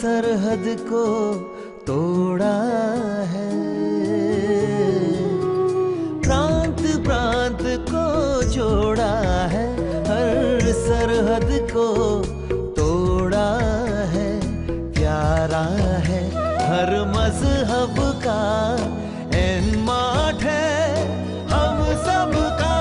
सरहद को तोड़ा है, प्रांत प्रांत को जोड़ा है, हर सरहद को तोड़ा है, प्यारा है हर मजहब का एन मार्ट है हम सबका।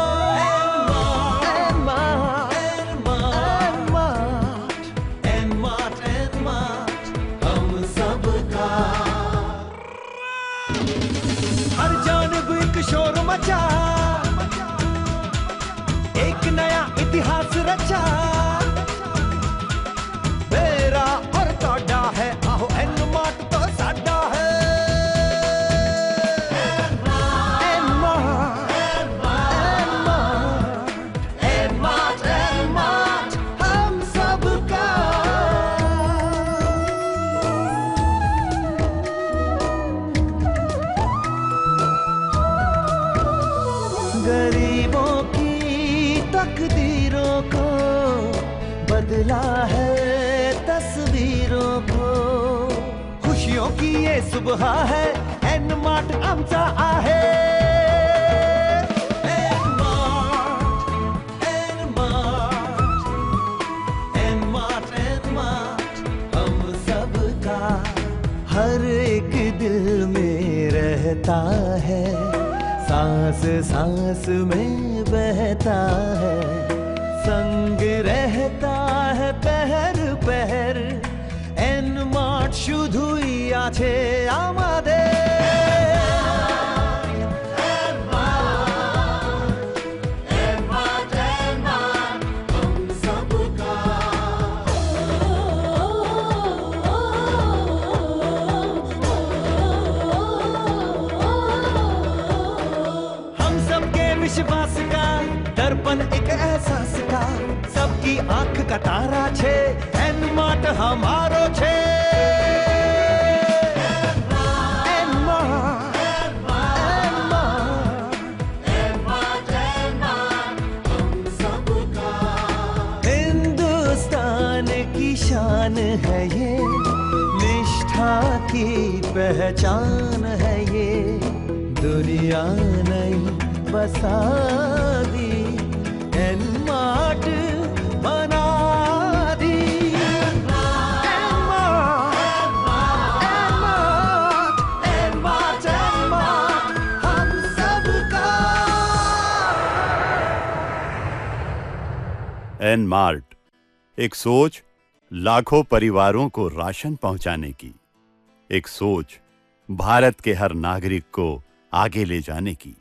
हर जानब एक शोर मचा, एक नया इतिहास रचा, मेरा और तोड़ा है, आहो एन मार्ट तो साडा है। एन मार्ट, एन मार्ट हम सबका। गरीबों की तकदीरों को बदला है तस्वीरों को, खुशियों की ये सुबह है, एन मार्ट आमचा आहे। N Mart, N Mart, N Mart, N Mart हम सबका। हर एक दिल में रहता है, सांस सांस में बहता है, संग रहता है पहर पहर, एन मार्ट शुधुई आछे आमादे। विश्वास का दर्पण एक एहसास का, सबकी आंख का तारा छे, एन मार्ट हमारो छे। N Mart, N Mart, N Mart, N Mart हम सबका। हिंदुस्तान की शान है ये, निष्ठा की पहचान है ये, दुनिया नहीं बसा दी, एन मार्ट बना दी। N Mart, N Mart, N Mart हम सबका। एन मार्ट, एक सोच लाखों परिवारों को राशन पहुंचाने की, एक सोच भारत के हर नागरिक को आगे ले जाने की।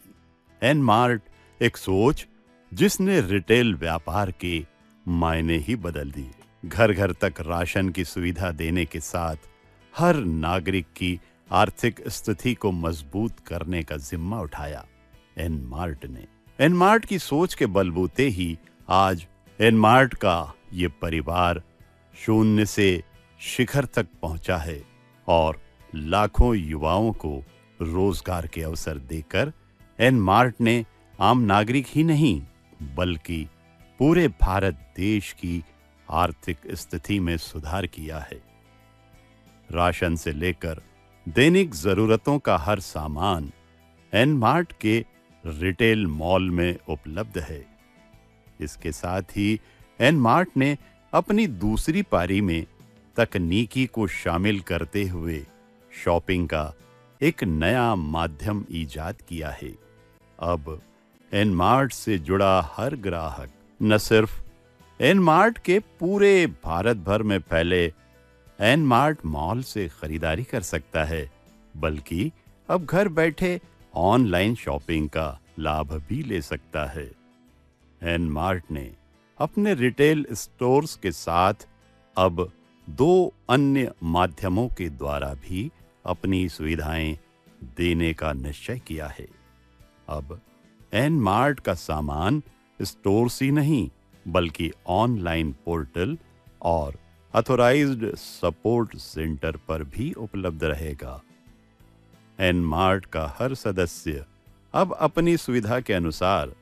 एन मार्ट, एक सोच जिसने रिटेल व्यापार के मायने ही बदल दिए। घर घर तक राशन की सुविधा देने के साथ हर नागरिक की आर्थिक स्थिति को मजबूत करने का जिम्मा उठाया एन मार्ट ने। एन मार्ट की सोच के बलबूते ही आज एन मार्ट का ये परिवार शून्य से शिखर तक पहुंचा है और लाखों युवाओं को रोजगार के अवसर देकर एन मार्ट ने आम नागरिक ही नहीं बल्कि पूरे भारत देश की आर्थिक स्थिति में सुधार किया है। राशन से लेकर दैनिक जरूरतों का हर सामान एन मार्ट के रिटेल मॉल में उपलब्ध है। इसके साथ ही एन मार्ट ने अपनी दूसरी पारी में तकनीकी को शामिल करते हुए शॉपिंग का एक नया माध्यम ईजाद किया है। अब एन मार्ट से जुड़ा हर ग्राहक न सिर्फ एन मार्ट के पूरे भारत भर में फैले एन मार्ट मॉल से खरीदारी कर सकता है, बल्कि अब घर बैठे ऑनलाइन शॉपिंग का लाभ भी ले सकता है। एन मार्ट ने अपने रिटेल स्टोर्स के साथ अब 2 अन्य माध्यमों के द्वारा भी अपनी सुविधाएं देने का निश्चय किया है। अब एन मार्ट का सामान स्टोर्स ही नहीं बल्कि ऑनलाइन पोर्टल और ऑथोराइज्ड सपोर्ट सेंटर पर भी उपलब्ध रहेगा। एन मार्ट का हर सदस्य अब अपनी सुविधा के अनुसार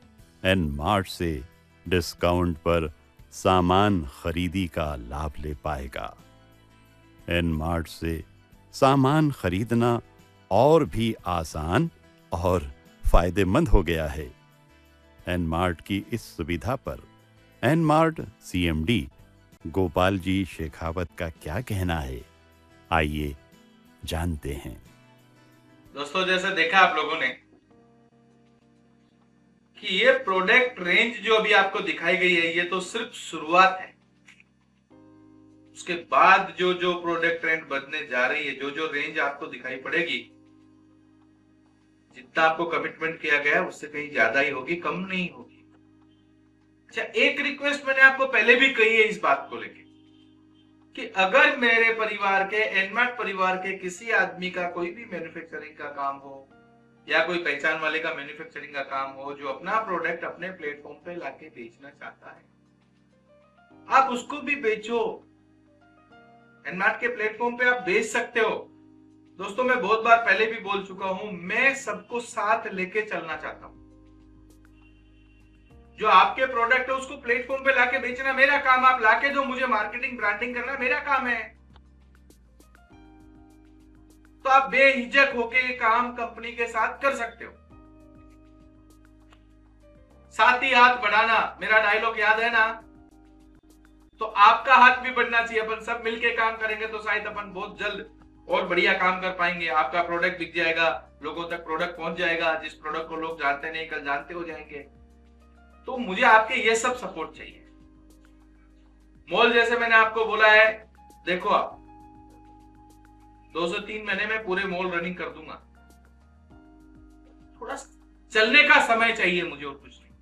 एन मार्ट से डिस्काउंट पर सामान खरीदी का लाभ ले पाएगा। एन मार्ट से सामान खरीदना और भी आसान और फायदेमंद हो गया है। एन मार्ट की इस सुविधा पर N mart CMD Gopal ji Shekhawat का क्या कहना है, आइए जानते हैं। दोस्तों, जैसे देखा आप लोगों ने कि ये प्रोडक्ट रेंज जो अभी आपको दिखाई गई है, ये तो सिर्फ शुरुआत है। उसके बाद जो जो प्रोडक्ट रेंज बनने जा रही है, जो जो रेंज आपको दिखाई पड़ेगी, जितना आपको कमिटमेंट किया गया है उससे कहीं ज्यादा ही होगी, कम नहीं होगी। अच्छा, एक रिक्वेस्ट मैंने आपको पहले भी कही है इस बात को लेके कि अगर मेरे परिवार के, एनमार्ट परिवार के किसी आदमी का कोई भी मैन्युफैक्चरिंग का काम हो या कोई पहचान वाले का मैन्युफैक्चरिंग का काम हो जो अपना प्रोडक्ट अपने प्लेटफॉर्म पे लाके बेचना चाहता है, आप उसको भी बेचो। एनमार्ट के प्लेटफॉर्म पे आप बेच सकते हो। दोस्तों, मैं बहुत बार पहले भी बोल चुका हूं, मैं सबको साथ लेके चलना चाहता हूं। जो आपके प्रोडक्ट है उसको प्लेटफॉर्म पे लाके बेचना मेरा काम, आप लाके दो, मुझे मार्केटिंग ब्रांडिंग करना मेरा काम है। तो आप बेहिचक होके ये काम कंपनी के साथ कर सकते हो। साथ ही हाथ बढ़ाना, मेरा डायलॉग याद है ना? तो आपका हाथ भी बढ़ना चाहिए। अपन सब मिलके काम करेंगे तो शायद अपन बहुत जल्द और बढ़िया काम कर पाएंगे। आपका प्रोडक्ट बिक जाएगा, लोगों तक प्रोडक्ट पहुंच जाएगा। जिस प्रोडक्ट को लोग जानते नहीं कल जानते हो जाएंगे। तो मुझे आपके ये सब सपोर्ट चाहिए। मॉल जैसे मैंने आपको बोला है, देखो आप 2 से 3 महीने में पूरे मॉल रनिंग कर दूंगा। थोड़ा चलने का समय चाहिए मुझे और कुछ नहीं।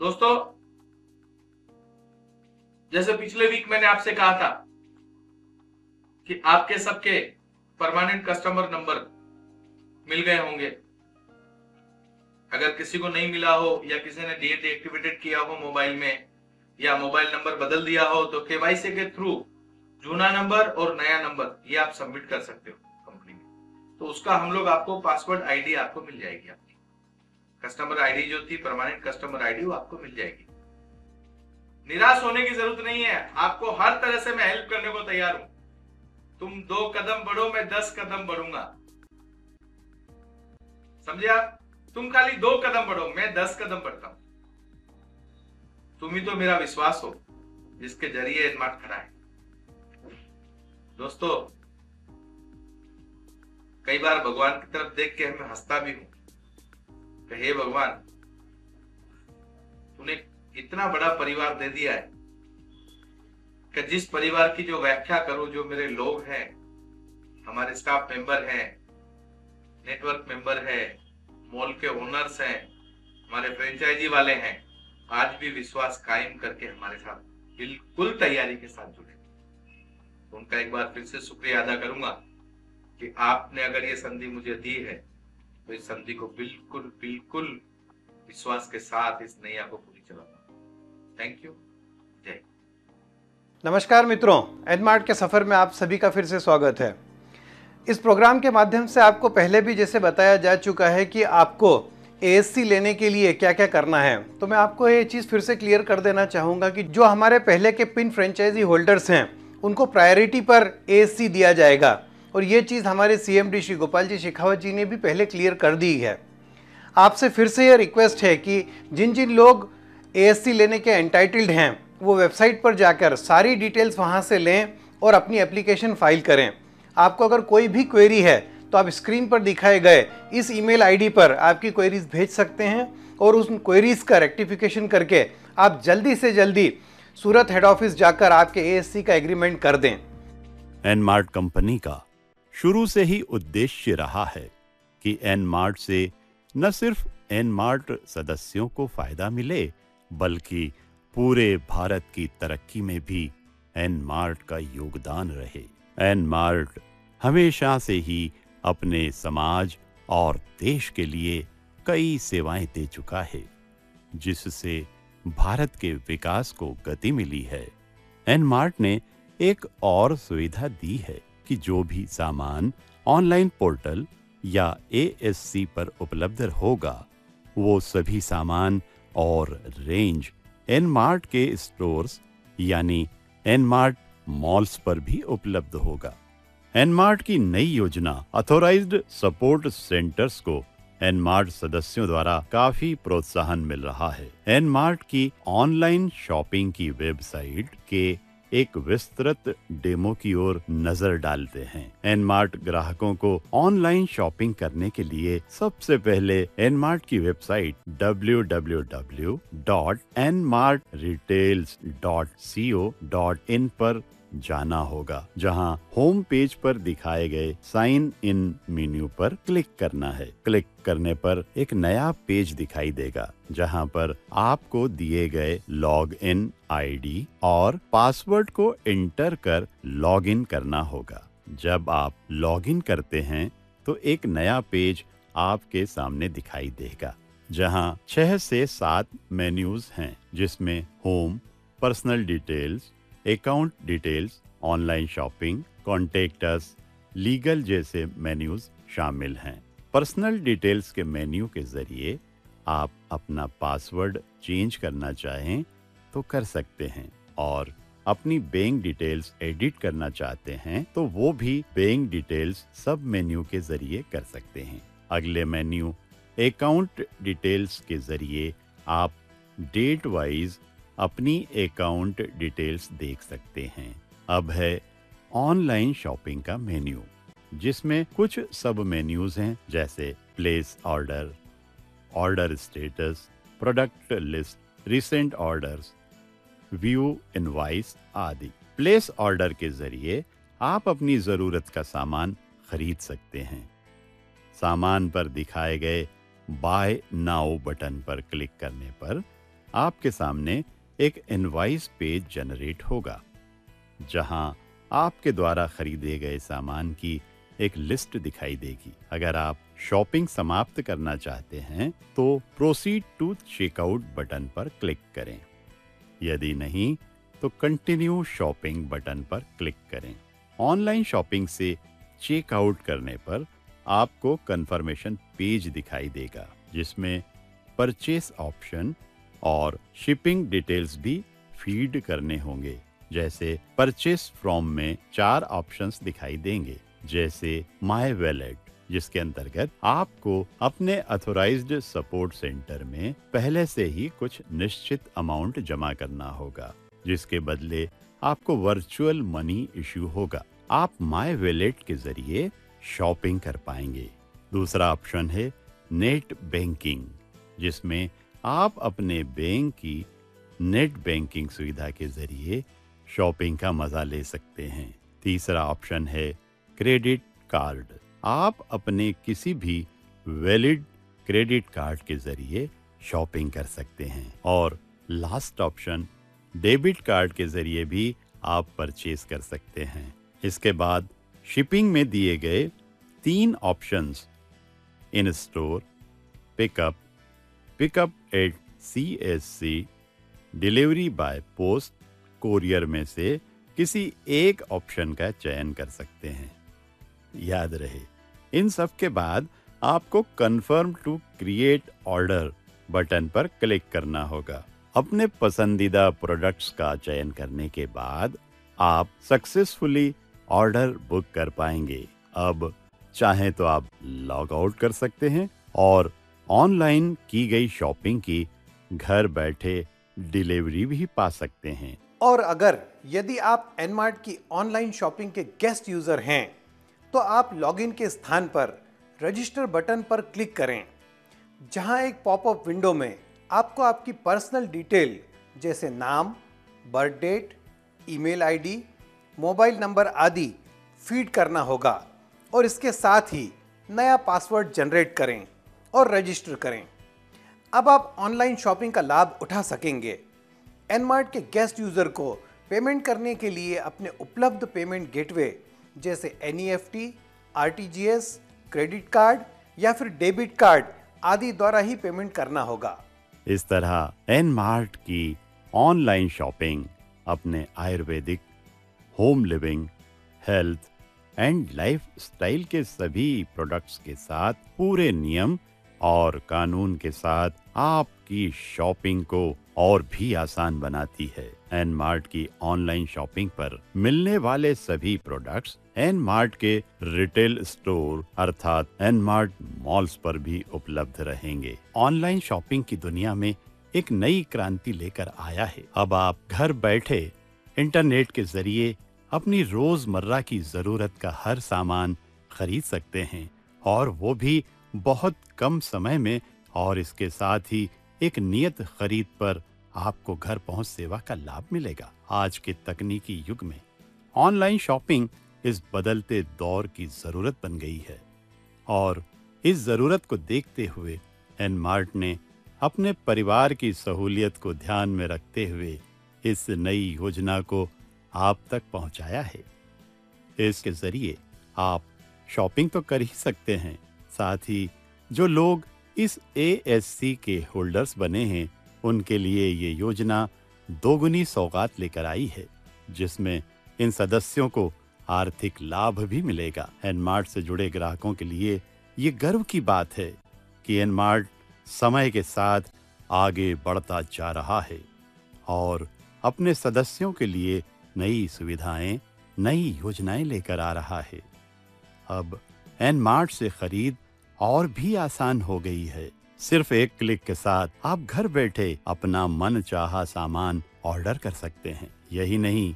दोस्तों, जैसे पिछले वीक मैंने आपसे कहा था कि आपके सबके परमानेंट कस्टमर नंबर मिल गए होंगे। अगर किसी को नहीं मिला हो या किसी ने डीएक्टिवेटेड किया हो मोबाइल में या मोबाइल नंबर बदल दिया हो तो केवाईसी के थ्रू जूना नंबर और नया नंबर ये आप सबमिट कर सकते हो कंपनी में। तो उसका हम लोग आपको पासवर्ड आईडी आपको मिल जाएगी। आपकी कस्टमर आईडी जो थी, परमानेंट कस्टमर आईडी, वो आपको मिल जाएगी। निराश होने की जरूरत नहीं है। आपको हर तरह से मैं हेल्प करने को तैयार हूं। तुम 2 कदम बढ़ो, मैं 10 कदम बढ़ूंगा। समझे आप? तुम खाली 2 कदम बढ़ो, मैं 10 कदम बढ़ता हूं। तुम ही तो मेरा विश्वास हो जिसके जरिए एनमार्ट खड़ा है। दोस्तों, कई बार भगवान की तरफ देख के हमें हंसता भी हूं कि हे भगवान, तूने इतना बड़ा परिवार दे दिया है कि जिस परिवार की जो व्याख्या करो, जो मेरे लोग हैं, हमारे स्टाफ मेंबर हैं, नेटवर्क मेंबर है, मॉल के ओनर्स हैं, हमारे फ्रेंचाइजी वाले हैं, आज भी विश्वास कायम करके हमारे साथ बिल्कुल तैयारी के साथ जुड़े। तो उनका एक बार फिर से शुक्रिया अदा करूंगा कि आपने अगर ये संधि मुझे दी है तो इस संधि को बिल्कुल बिल्कुल विश्वास के साथ इस नैया को पूरी चलाऊंगा। Thank you. जय। नमस्कार मित्रों, एनमार्ट के सफ़र में आप सभी का फिर से स्वागत है। इस प्रोग्राम के माध्यम से आपको पहले भी जैसे बताया जा चुका है कि आपको एएससी लेने के लिए क्या क्या करना है, तो मैं आपको ये चीज़ फिर से क्लियर कर देना चाहूँगा कि जो हमारे पहले के पिन फ्रेंचाइजी होल्डर्स हैं उनको प्रायोरिटी पर एएससी दिया जाएगा। और ये चीज़ हमारे सीएमडी श्री गोपाल जी शेखावत जी ने भी पहले क्लियर कर दी है। आपसे फिर से ये रिक्वेस्ट है कि जिन जिन लोग एएससी लेने के एंटाइटल्ड हैं वो वेबसाइट पर जाकर सारी डिटेल्स वहाँ से लें और अपनी एप्लीकेशन फाइल करें। आपको अगर कोई भी क्वेरी है तो आप स्क्रीन पर दिखाए गए इस ईमेल आईडी पर आपकी क्वेरीज भेज सकते हैं और उस क्वेरीज का रेक्टिफिकेशन करके आप जल्दी से जल्दी सूरत हेड ऑफिस जाकर आपके एएससी का एग्रीमेंट कर दें। एनमार्ट कंपनी का शुरू से ही उद्देश्य रहा है कि एनमार्ट से न सिर्फ एनमार्ट सदस्यों को फायदा मिले बल्कि पूरे भारत की तरक्की में भी एनमार्ट का योगदान रहे। एनमार्ट हमेशा से ही अपने समाज और देश के लिए कई सेवाएं दे चुका है, जिससे भारत के विकास को गति मिली है। एनमार्ट ने एक और सुविधा दी है कि जो भी सामान ऑनलाइन पोर्टल या एएससी पर उपलब्ध होगा वो सभी सामान और रेंज एनमार्ट के स्टोर्स यानी एनमार्ट मॉल्स पर भी उपलब्ध होगा। एनमार्ट की नई योजना ऑथोराइज्ड सपोर्ट सेंटर्स को एनमार्ट सदस्यों द्वारा काफी प्रोत्साहन मिल रहा है। एनमार्ट की ऑनलाइन शॉपिंग की वेबसाइट के एक विस्तृत डेमो की ओर नजर डालते हैं। एनमार्ट ग्राहकों को ऑनलाइन शॉपिंग करने के लिए सबसे पहले एनमार्ट की वेबसाइट www.nmartretails.co.in पर जाना होगा, जहां होम पेज पर दिखाए गए साइन इन मेन्यू पर क्लिक करना है। क्लिक करने पर एक नया पेज दिखाई देगा, जहां पर आपको दिए गए लॉग इन आईडी और पासवर्ड को एंटर कर लॉग इन करना होगा। जब आप लॉग इन करते हैं तो एक नया पेज आपके सामने दिखाई देगा, जहां 6 से 7 मेन्यूज हैं, जिसमें home, personal details, account details, online shopping, contact us, legal जैसे मेन्यूज शामिल हैं। पर्सनल डिटेल्स के मेन्यू के जरिए आप अपना पासवर्ड चेंज करना चाहें तो कर सकते हैं, और अपनी बैंक डिटेल्स एडिट करना चाहते हैं तो वो भी बैंक डिटेल्स सब मेन्यू के जरिए कर सकते हैं। अगले मेन्यू अकाउंट डिटेल्स के जरिए आप डेट वाइज अपनी अकाउंट डिटेल्स देख सकते हैं। अब है ऑनलाइन शॉपिंग का मेन्यू, जिसमें कुछ सब मेन्यूज हैं, जैसे place order, order status, product list, recent orders, view invoice आदि। प्लेस ऑर्डर के जरिए आप अपनी जरूरत का सामान खरीद सकते हैं। सामान पर दिखाए गए बाय नाउ बटन पर क्लिक करने पर आपके सामने एक इनवॉइस पेज जनरेट होगा, जहां आपके द्वारा खरीदे गए सामान की एक लिस्ट दिखाई देगी। अगर आप शॉपिंग समाप्त करना चाहते हैं तो प्रोसीड टू चेकआउट बटन पर क्लिक करें। यदि नहीं तो कंटिन्यू शॉपिंग बटन पर क्लिक करें। ऑनलाइन शॉपिंग से चेकआउट करने पर आपको कंफर्मेशन पेज दिखाई देगा, जिसमें परचेस ऑप्शन और शिपिंग डिटेल्स भी फीड करने होंगे। जैसे परचेस फ्रॉम में 4 ऑप्शंस दिखाई देंगे, जैसे माय वैलेट, जिसके अंतर्गत आपको अपने ऑथोराइज्ड सपोर्ट सेंटर में पहले से ही कुछ निश्चित अमाउंट जमा करना होगा, जिसके बदले आपको वर्चुअल मनी इश्यू होगा। आप माय वैलेट के जरिए शॉपिंग कर पाएंगे। दूसरा ऑप्शन है नेट बैंकिंग, जिसमें आप अपने बैंक की नेट बैंकिंग सुविधा के जरिए शॉपिंग का मजा ले सकते हैं। तीसरा ऑप्शन है क्रेडिट कार्ड। आप अपने किसी भी वैलिड क्रेडिट कार्ड के जरिए शॉपिंग कर सकते हैं। और लास्ट ऑप्शन डेबिट कार्ड के जरिए भी आप परचेज कर सकते हैं। इसके बाद शिपिंग में दिए गए 3 options in store, pickup, pickup at CSC, delivery by post, courier में से किसी एक ऑप्शन का चयन कर सकते हैं। याद रहे, इन सब के बाद आपको confirm to create order button पर क्लिक करना होगा। अपने पसंदीदा प्रोडक्ट्स का चयन करने के बाद आप सक्सेसफुली ऑर्डर बुक कर पाएंगे। अब चाहे तो आप लॉग आउट कर सकते हैं और ऑनलाइन की गई शॉपिंग की घर बैठे डिलीवरी भी पा सकते हैं। और अगर यदि आप एनमार्ट की ऑनलाइन शॉपिंग के गेस्ट यूजर हैं तो आप लॉगिन के स्थान पर रजिस्टर बटन पर क्लिक करें, जहां एक पॉपअप विंडो में आपको आपकी पर्सनल डिटेल जैसे नाम, birth date, email ID, mobile number आदि फीड करना होगा और इसके साथ ही नया पासवर्ड जनरेट करें और रजिस्टर करें। अब आप ऑनलाइन शॉपिंग का लाभ उठा सकेंगे। एनमार्ट के गेस्ट यूजर को पेमेंट करने के लिए अपने उपलब्ध पेमेंट गेटवे जैसे NEFT, RTGS, क्रेडिट कार्ड या फिर डेबिट कार्ड आदि द्वारा ही पेमेंट करना होगा। इस तरह एनमार्ट की ऑनलाइन शॉपिंग अपने Ayurvedic, home living, health and life style के सभी प्रोडक्ट्स के साथ पूरे नियम और कानून के साथ आपकी शॉपिंग को और भी आसान बनाती है। एन मार्ट की ऑनलाइन शॉपिंग पर मिलने वाले सभी प्रोडक्ट्स एन मार्ट के रिटेल स्टोर अर्थात एन मार्ट मॉल्स पर भी उपलब्ध रहेंगे। ऑनलाइन शॉपिंग की दुनिया में एक नई क्रांति लेकर आया है। अब आप घर बैठे इंटरनेट के जरिए अपनी रोजमर्रा की जरूरत का हर सामान खरीद सकते हैं, और वो भी बहुत कम समय में, और इसके साथ ही एक नियत खरीद पर आपको घर पहुंच सेवा का लाभ मिलेगा। आज के तकनीकी युग में ऑनलाइन शॉपिंग इस बदलते दौर की जरूरत बन गई है, और इस जरूरत को देखते हुए एन मार्ट ने अपने परिवार की सहूलियत को ध्यान में रखते हुए इस नई योजना को आप तक पहुंचाया है। इसके जरिए आप शॉपिंग तो कर ही सकते हैं, साथ ही जो लोग इस ASC के होल्डर्स बने हैं उनके लिए ये योजना दोगुनी सौगात लेकर आई है, जिसमें इन सदस्यों को आर्थिक लाभ भी मिलेगा। एन मार्ट से जुड़े ग्राहकों के लिए ये गर्व की बात है कि एन मार्ट समय के साथ आगे बढ़ता जा रहा है और अपने सदस्यों के लिए नई सुविधाएं, नई योजनाएं लेकर आ रहा है। अब एन मार्ट से खरीद और भी आसान हो गई है। सिर्फ एक क्लिक के साथ आप घर बैठे अपना मनचाहा सामान ऑर्डर कर सकते हैं। यही नहीं,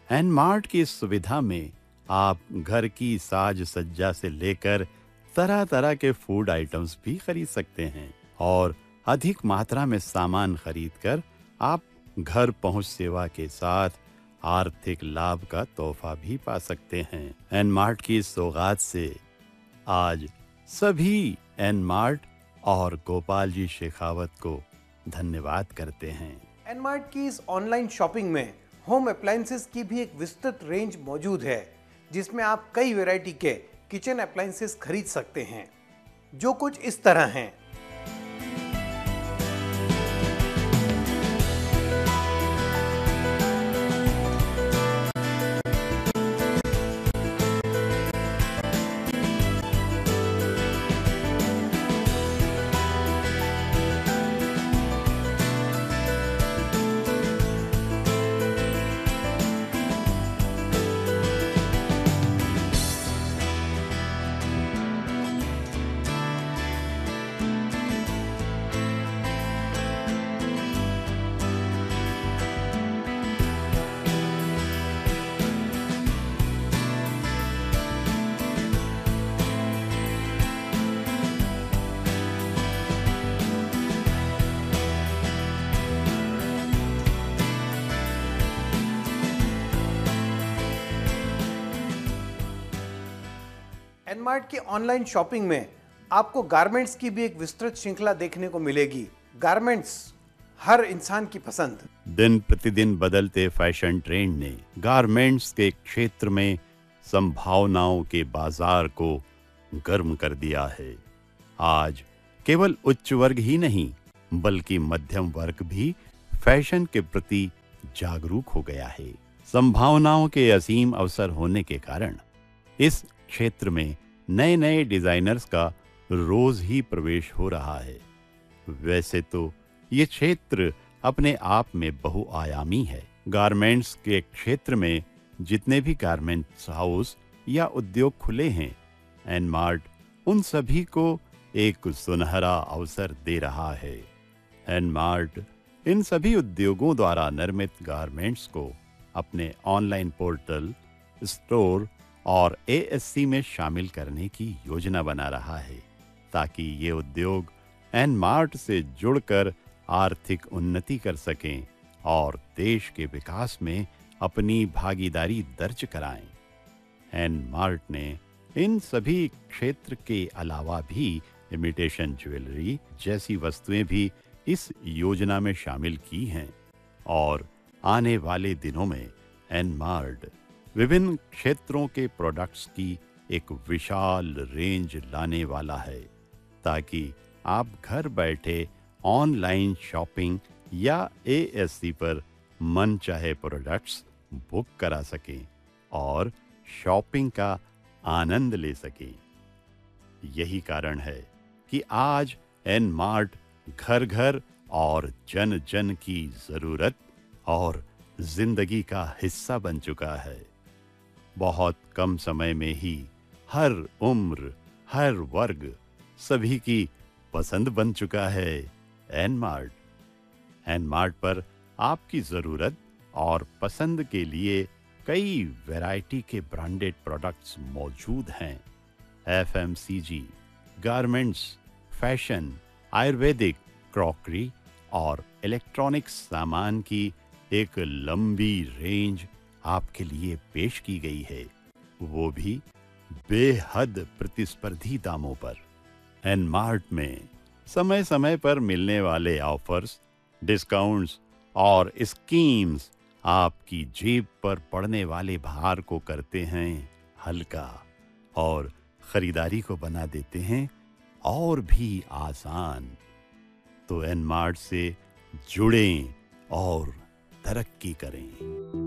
एन मार्ट की इस सुविधा में आप घर की साज सज्जा से लेकर तरह तरह के फूड आइटम्स भी खरीद सकते हैं, और अधिक मात्रा में सामान खरीदकर आप घर पहुंच सेवा के साथ आर्थिक लाभ का तोहफा भी पा सकते हैं। एन मार्ट की इस सौगात से आज सभी एन मार्ट और गोपाल जी शेखावत को धन्यवाद करते हैं। एन मार्ट की इस ऑनलाइन शॉपिंग में होम अप्लायंसेस की भी एक विस्तृत रेंज मौजूद है, जिसमें आप कई वैरायटी के किचन अप्लायंसेस खरीद सकते हैं, जो कुछ इस तरह हैं। एन मार्ट की ऑनलाइन शॉपिंग में आपको गारमेंट्स की भी एक विस्तृत श्रृंखला देखने को मिलेगी। गारमेंट्स हर इंसान की पसंद। दिन प्रतिदिन बदलते फैशन ट्रेंड ने गारमेंट्स के क्षेत्र में संभावनाओं के बाजार को गर्म कर दिया है। आज केवल उच्च वर्ग ही नहीं, बल्कि मध्यम वर्ग भी फैशन के प्रति जागरूक हो गया है। संभावनाओं के असीम अवसर होने के कारण इस क्षेत्र में नए नए डिजाइनर्स का रोज ही प्रवेश हो रहा है। वैसे तो ये क्षेत्र अपने आप में बहुआयामी है। गारमेंट्स के क्षेत्र में जितने भी गारमेंट्स हाउस या उद्योग खुले हैं, एन मार्ट उन सभी को एक सुनहरा अवसर दे रहा है। एन मार्ट इन सभी उद्योगों द्वारा निर्मित गारमेंट्स को अपने ऑनलाइन पोर्टल, स्टोर और ASC में शामिल करने की योजना बना रहा है, ताकि ये उद्योग एन मार्ट से जुड़कर आर्थिक उन्नति कर सकें और देश के विकास में अपनी भागीदारी दर्ज कराएं। एन मार्ट ने इन सभी क्षेत्र के अलावा भी इमिटेशन ज्वेलरी जैसी वस्तुएं भी इस योजना में शामिल की हैं, और आने वाले दिनों में एन मार्ट विभिन्न क्षेत्रों के प्रोडक्ट्स की एक विशाल रेंज लाने वाला है, ताकि आप घर बैठे ऑनलाइन शॉपिंग या ASC पर मन चाहे प्रोडक्ट्स बुक करा सकें और शॉपिंग का आनंद ले सकें। यही कारण है कि आज एन मार्ट घर घर और जन जन की जरूरत और जिंदगी का हिस्सा बन चुका है। बहुत कम समय में ही हर उम्र, हर वर्ग, सभी की पसंद बन चुका है एनमार्ट। एनमार्ट पर आपकी जरूरत और पसंद के लिए कई वैरायटी के ब्रांडेड प्रोडक्ट्स मौजूद हैं। FMCG, garments, fashion, Ayurvedic, crockery और इलेक्ट्रॉनिक्स सामान की एक लंबी रेंज आपके लिए पेश की गई है, वो भी बेहद प्रतिस्पर्धी दामों पर। एनमार्ट में समय समय पर मिलने वाले ऑफर्स, डिस्काउंट्स और स्कीम्स आपकी जेब पर पड़ने वाले भार को करते हैं हल्का और खरीदारी को बना देते हैं और भी आसान। तो एनमार्ट से जुड़ें और तरक्की करें।